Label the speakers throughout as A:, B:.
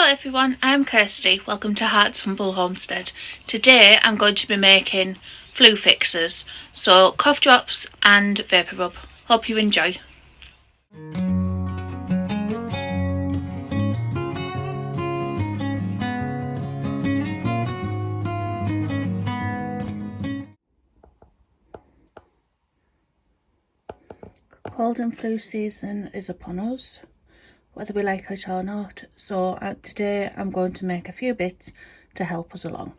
A: Hello everyone, I'm Kirsty. Welcome to Heart's Humble Homestead. Today I'm going to be making flu fixers, so cough drops and Vapour Rub. Hope you enjoy. Cold and flu season is upon us, whether we like it or not, so today I'm going to make a few bits to help us along.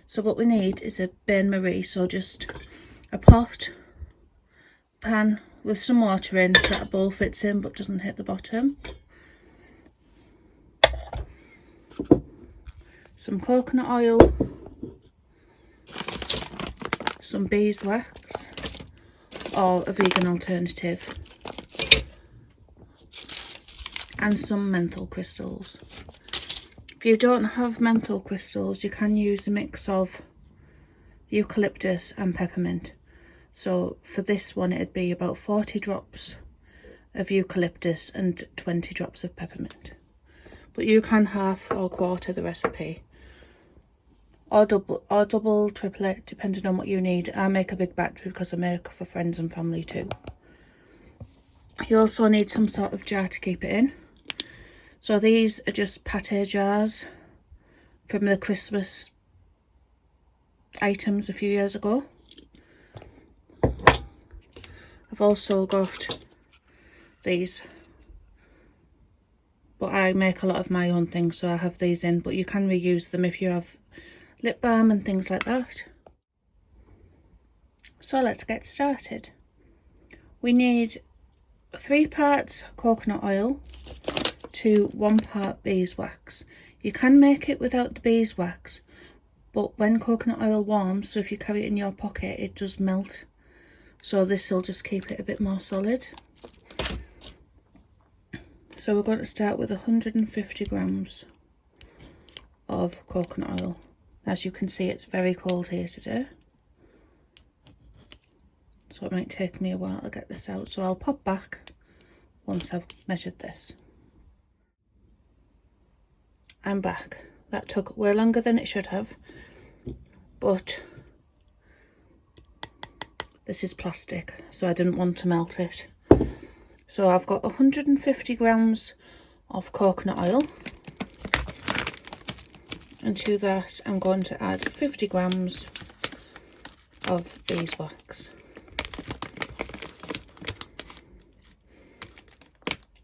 A: So what we need is a bain-marie, so just a pot, pan with some water in that a bowl fits in but doesn't hit the bottom, some coconut oil, some beeswax or a vegan alternative, and some menthol crystals. If you don't have menthol crystals, you can use a mix of eucalyptus and peppermint. So for this one it'd be about 40 drops of eucalyptus and 20 drops of peppermint. But you can half or quarter the recipe, or double, triplet, depending on what you need. I make a big batch because I make for friends and family too. You also need some sort of jar to keep it in. So these are just pate jars from the Christmas items a few years ago. I've also got these, but I make a lot of my own things, so I have these in, but you can reuse them if you have lip balm and things like that. So let's get started. We need 3 parts coconut oil to 1 part beeswax. You can make it without the beeswax, but when coconut oil warms, so if you carry it in your pocket, it does melt. So this will just keep it a bit more solid. So we're going to start with 150 grams of coconut oil. As you can see, it's very cold here today, so it might take me a while to get this out. So I'll pop back once I've measured this. I'm back. That took way longer than it should have, but this is plastic, so I didn't want to melt it. So I've got 150 grams of coconut oil, and to that I'm going to add 50 grams of beeswax.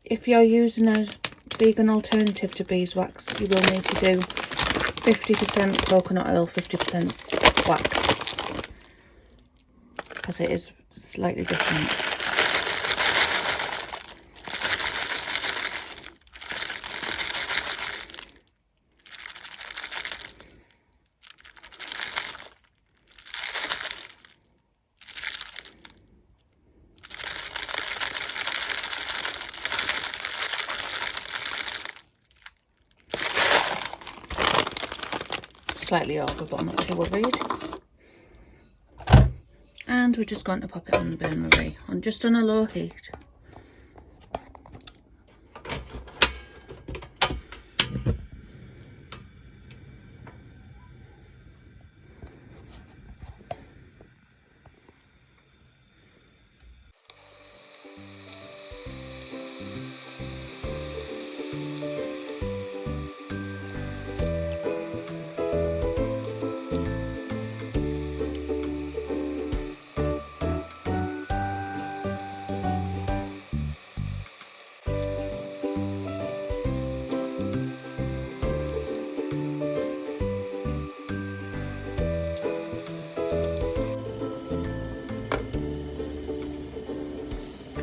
A: If you're using a vegan alternative to beeswax, you will need to do 50% coconut oil, 50% wax, because it is slightly different. Slightly over, but I'm not too worried. And we're just going to pop it on the bain-marie, just on a low heat.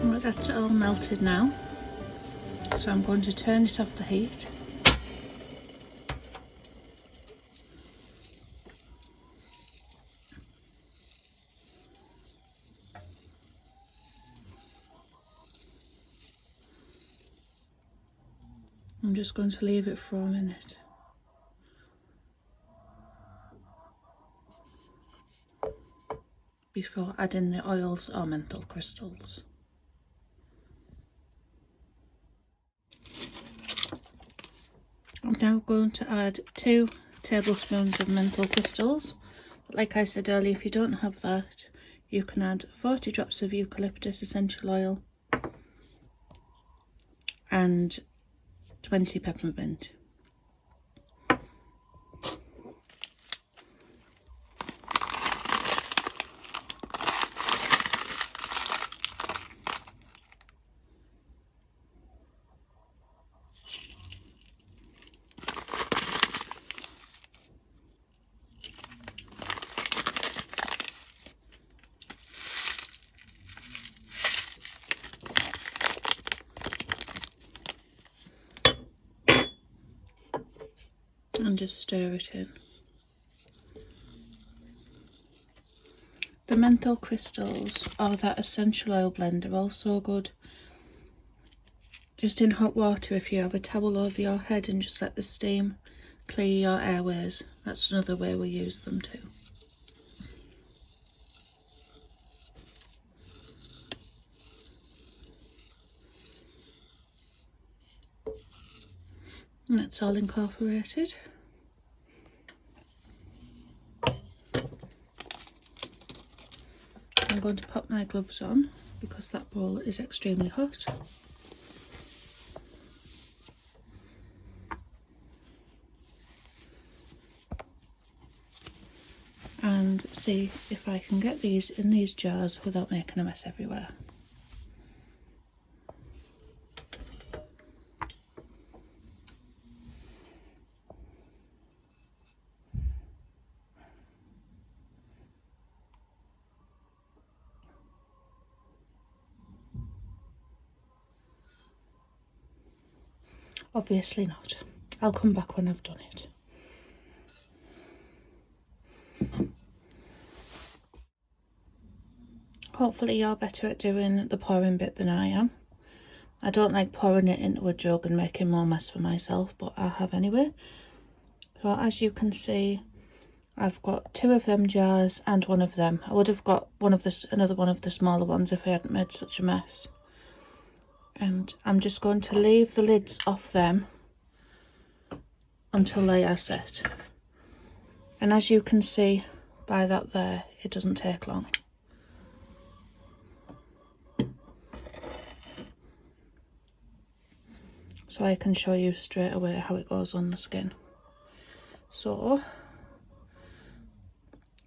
A: Well, that's all melted now, so I'm going to turn it off the heat. I'm just going to leave it for a minute. Before adding the oils or menthol crystals. I'm now going to add 2 tablespoons of menthol crystals. But like I said earlier, if you don't have that, you can add 40 drops of Eucalyptus Essential Oil and 20 peppermint. And just stir it in. The menthol crystals or that essential oil blend are also good just in hot water if you have a towel over your head and just let the steam clear your airways. That's another way we use them too. And that's all incorporated. I'm going to pop my gloves on because that bowl is extremely hot. And see if I can get these in these jars without making a mess everywhere. Obviously not. I'll come back when I've done it. Hopefully you're better at doing the pouring bit than I am. I don't like pouring it into a jug and making more mess for myself, but I have anyway. So as you can see, I've got 2 of them jars and 1 of them. I would have got another one of the smaller ones if I hadn't made such a mess. And I'm just going to leave the lids off them until they are set. And as you can see by that there, it doesn't take long. So I can show you straight away how it goes on the skin. So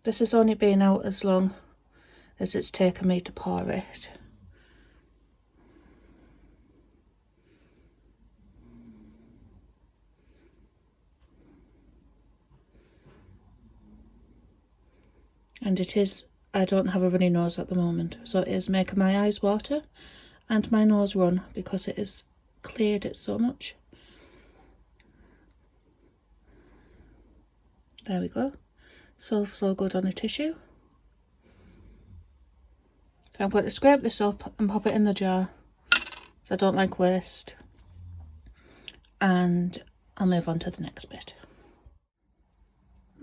A: this has only been out as long as it's taken me to pour it. And it is, I don't have a runny nose at the moment, so it is making my eyes water and my nose run because it has cleared it so much. There we go. So good on a tissue. So I'm going to scrape this up and pop it in the jar, so I don't like waste. And I'll move on to the next bit.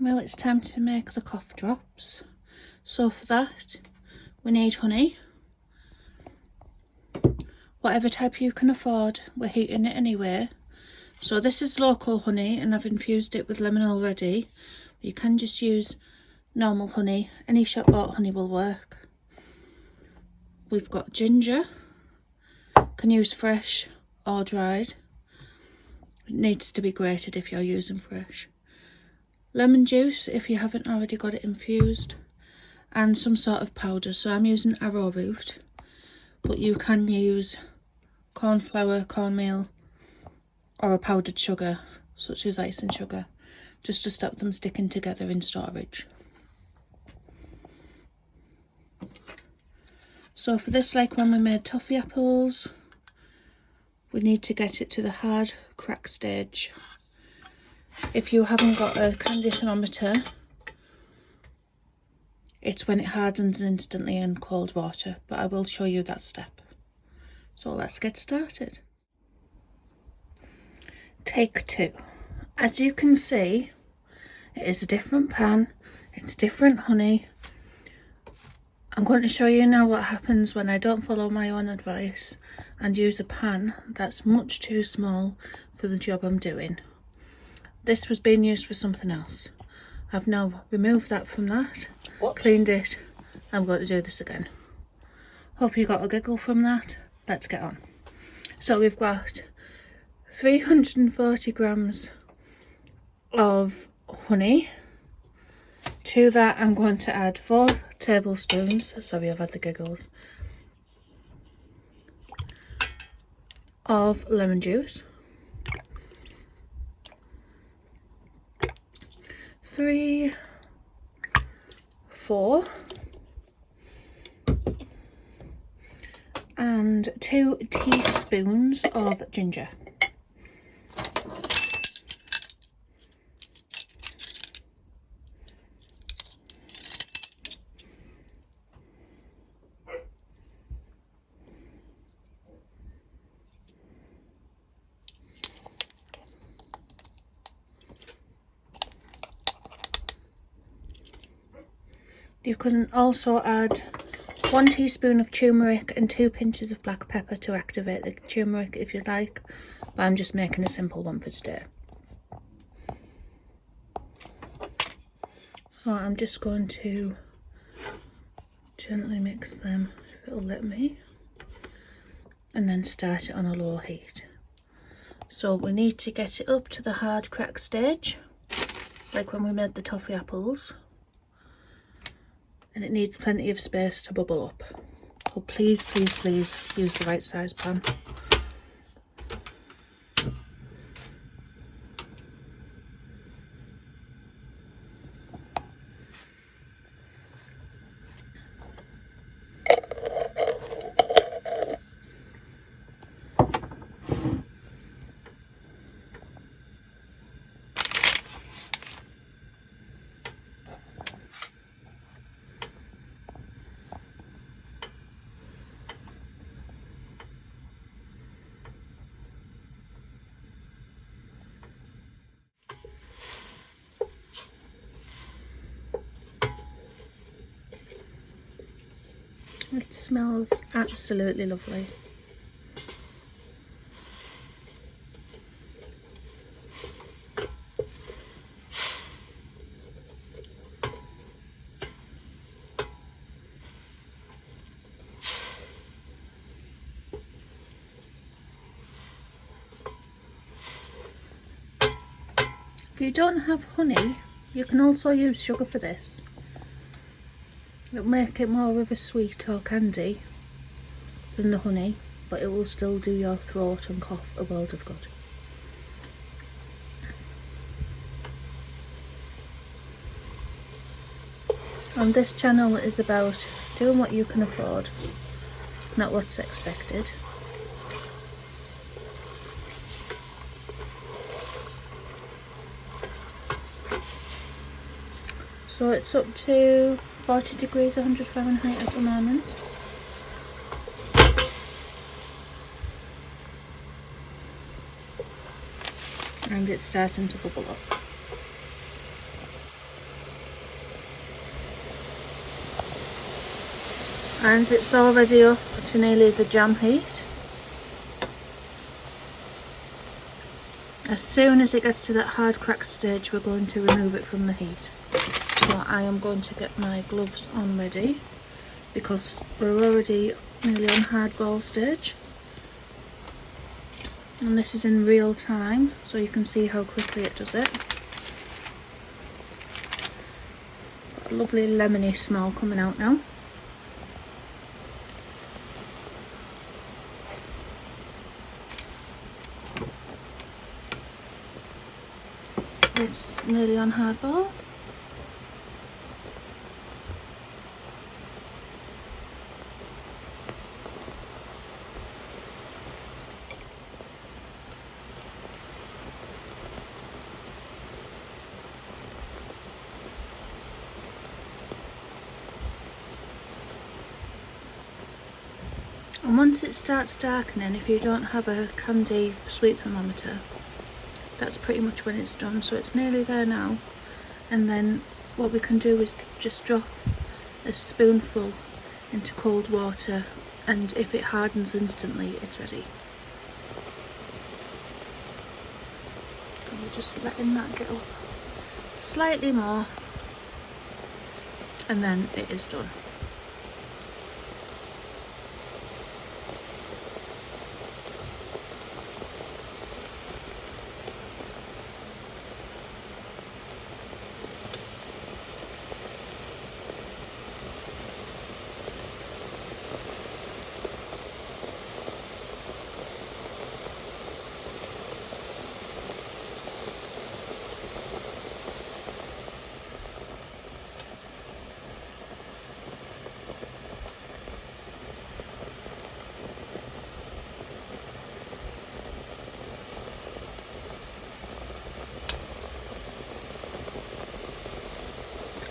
A: Well, it's time to make the cough drops. So for that, we need honey. Whatever type you can afford, we're heating it anyway. So this is local honey and I've infused it with lemon already. You can just use normal honey. Any shop bought honey will work. We've got ginger. Can use fresh or dried. It needs to be grated if you're using fresh. Lemon juice if you haven't already got it infused, and some sort of powder. So I'm using arrowroot, but you can use corn flour, cornmeal, or a powdered sugar such as icing sugar, just to stop them sticking together in storage. So for this, like when we made toffee apples, we need to get it to the hard crack stage. If you haven't got a candy thermometer, it's when it hardens instantly in cold water, but I will show you that step. So let's get started. Take 2. As you can see, it is a different pan, it's different honey. I'm going to show you now what happens when I don't follow my own advice and use a pan that's much too small for the job I'm doing. this was being used for something else. I've now removed that from that.
B: Whoops.
A: Cleaned it. I'm going to do this again. Hope you got a giggle from that. Let's get on. So we've got 340 grams of honey. To that I'm going to add 4 tablespoons, sorry I've had the giggles, of lemon juice. 3, 4, and 2 teaspoons of ginger. You can also add 1 teaspoon of turmeric and 2 pinches of black pepper to activate the turmeric if you'd like, but I'm just making a simple one for today. So I'm just going to gently mix them if it'll let me, and then start it on a low heat. So we need to get it up to the hard crack stage, like when we made the toffee apples. And it needs plenty of space to bubble up. So please, please, please use the right size pan. It smells absolutely lovely. If you don't have honey, you can also use sugar for this. It'll make it more of a sweet or candy than the honey, but it will still do your throat and cough a world of good. And this channel is about doing what you can afford, not what's expected. So it's up to 40 degrees 100 Fahrenheit at the moment. And it's starting to bubble up. And it's already up to nearly the jam heat. As soon as it gets to that hard crack stage, we're going to remove it from the heat. So I am going to get my gloves on ready, because we're already nearly on hardball stage. And this is in real time, so you can see how quickly it does it. Got a lovely lemony smell coming out now. It's nearly on hardball. And once it starts darkening, if you don't have a candy sweet thermometer, that's pretty much when it's done. So it's nearly there now, and then what we can do is just drop a spoonful into cold water, and if it hardens instantly, it's ready. you're just letting that get up slightly more, and then it is done.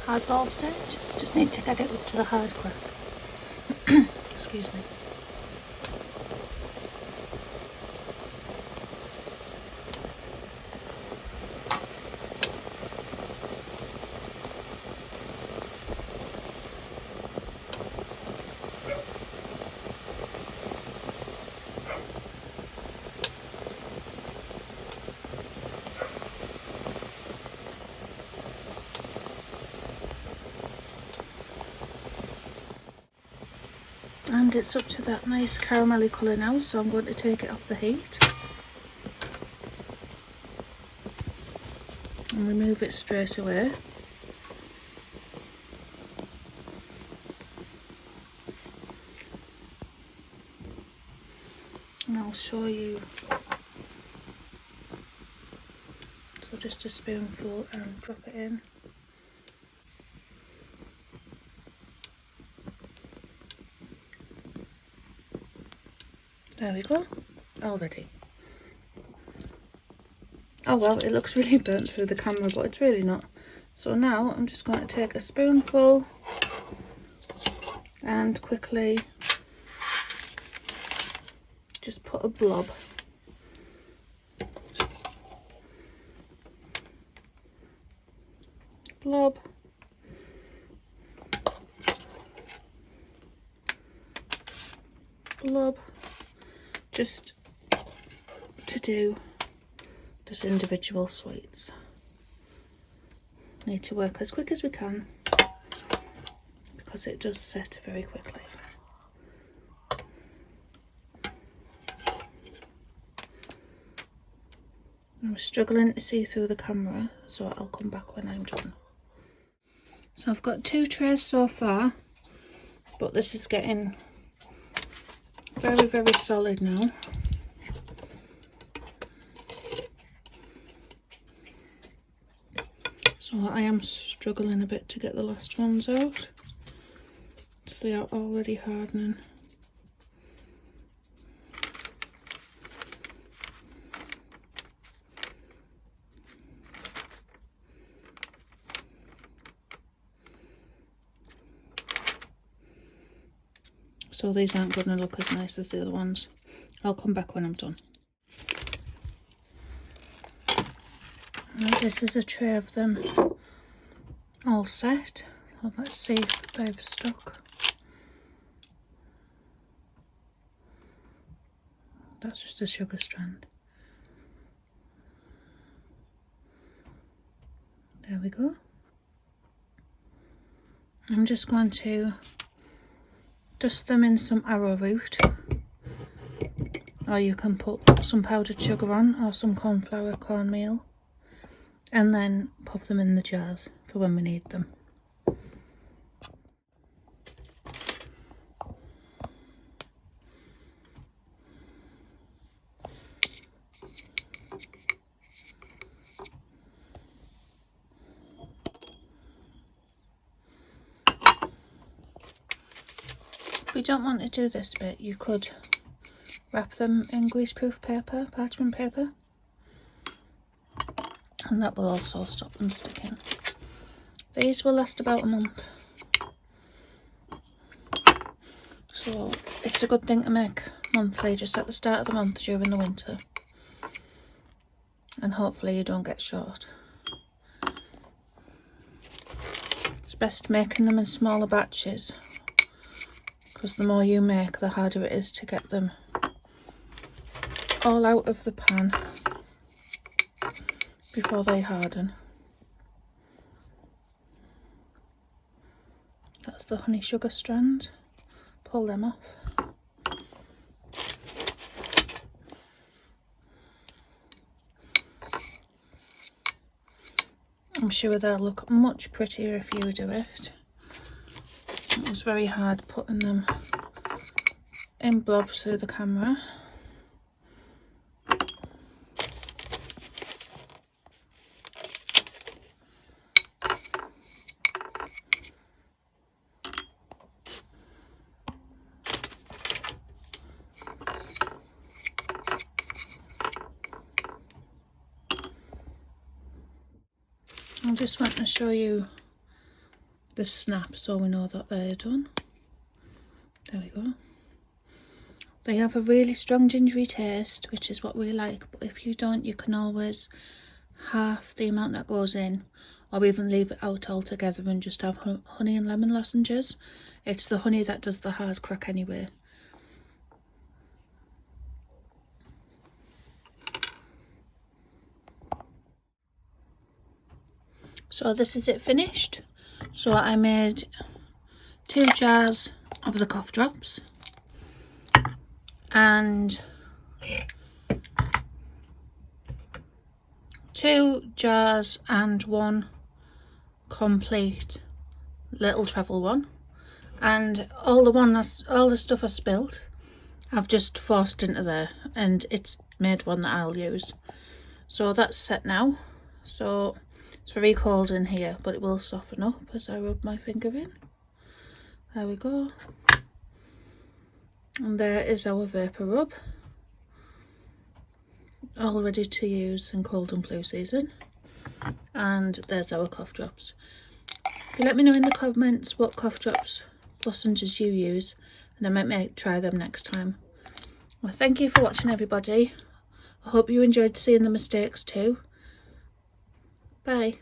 A: Hardball stage, just need to get it up to the hard crack. Excuse me. And it's up to that nice caramelly colour now, so I'm going to take it off the heat and remove it straight away. And I'll show you. So just a spoonful and drop it in. There we go, all ready. Oh well, it looks really burnt through the camera, but it's really not. So now I'm just going to take a spoonful and quickly just put a blob. Blob. Blob. Just to do just individual sweets. Need to work as quick as we can because it does set very quickly. I'm struggling to see through the camera, so I'll come back when I'm done. So I've got 2 trays so far, but this is getting very, very solid now. So I am struggling a bit to get the last ones out. So they are already hardening. So these aren't going to look as nice as the other ones. I'll come back when I'm done. Right, this is a tray of them all set. Well, let's see if they've stuck. That's just a sugar strand. There we go. I'm just going to dust them in some arrowroot, or you can put some powdered sugar on, or some cornflour, cornmeal, and then pop them in the jars for when we need them. If you don't want to do this bit, you could wrap them in greaseproof paper, parchment paper, and that will also stop them sticking. These will last about a month, so it's a good thing to make monthly, just at the start of the month during the winter, and hopefully you don't get short. It's best making them in smaller batches, because the more you make, the harder it is to get them all out of the pan before they harden. That's the honey sugar strands. Pull them off. I'm sure they'll look much prettier if you do it. It was very hard putting them in blobs through the camera. I just want to show you the snap so we know that they're done. There we go. They have a really strong gingery taste, which is what we like, but if you don't, you can always half the amount that goes in, or even leave it out altogether and just have honey and lemon lozenges. It's the honey that does the hard crack anyway. So this is it finished. So I made 2 jars of the cough drops and 2 jars and 1 complete little travel one, and all the stuff I spilled I've just forced into there, and it's made one that I'll use. So that's set now. So it's very cold in here, but it will soften up as I rub my finger in. There we go. And there is our Vapour Rub, all ready to use in cold and flu season. And there's our cough drops. You let me know in the comments what cough drops lozenges you use, and I might try them next time. Well, thank you for watching, everybody. I hope you enjoyed seeing the mistakes too. Bye.